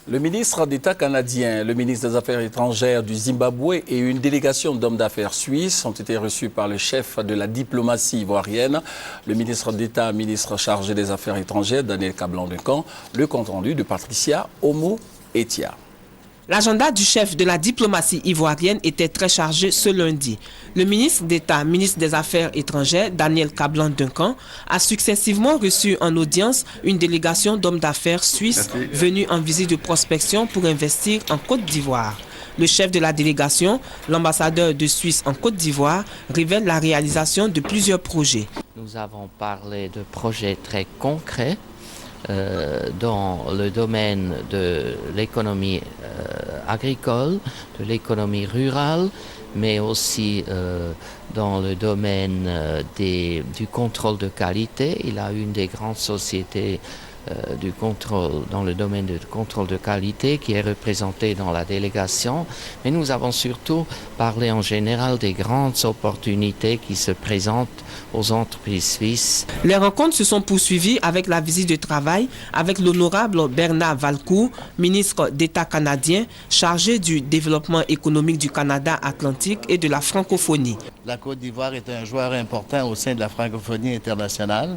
Le ministre d'État canadien, le ministre des Affaires étrangères du Zimbabwe et une délégation d'hommes d'affaires suisses ont été reçus par le chef de la diplomatie ivoirienne, le ministre d'État, ministre chargé des Affaires étrangères, Daniel Kablan-Duncan. Le compte-rendu de Patricia Omo-Etia. L'agenda du chef de la diplomatie ivoirienne était très chargé ce lundi. Le ministre d'État, ministre des Affaires étrangères, Daniel Kablan-Duncan, a successivement reçu en audience une délégation d'hommes d'affaires suisses venus en visite de prospection pour investir en Côte d'Ivoire. Le chef de la délégation, l'ambassadeur de Suisse en Côte d'Ivoire, révèle la réalisation de plusieurs projets. Nous avons parlé de projets très concrets dans le domaine de l'économie agricole, de l'économie rurale, mais aussi dans le domaine du contrôle de qualité. Il a une des grandes sociétés dans le domaine du contrôle de qualité qui est représentée dans la délégation. Mais nous avons surtout parlé en général des grandes opportunités qui se présentent aux entreprises suisses. Les rencontres se sont poursuivies avec la visite de travail avec l'honorable Bernard Valcourt, ministre d'État canadien, chargé du développement économique du Canada Atlantique et de la francophonie. La Côte d'Ivoire est un joueur important au sein de la francophonie internationale.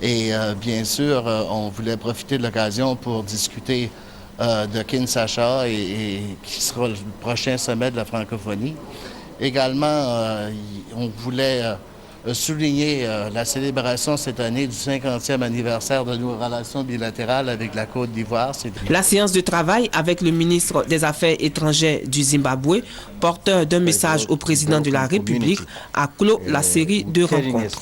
Et bien sûr, on voulait profiter de l'occasion pour discuter de Kinshasa et qui sera le prochain sommet de la francophonie. Également, on voulait souligner la célébration cette année du 50e anniversaire de nos relations bilatérales avec la Côte d'Ivoire. La séance de travail avec le ministre des Affaires étrangères du Zimbabwe, porteur d'un message au président de la République, a clos la série de rencontres.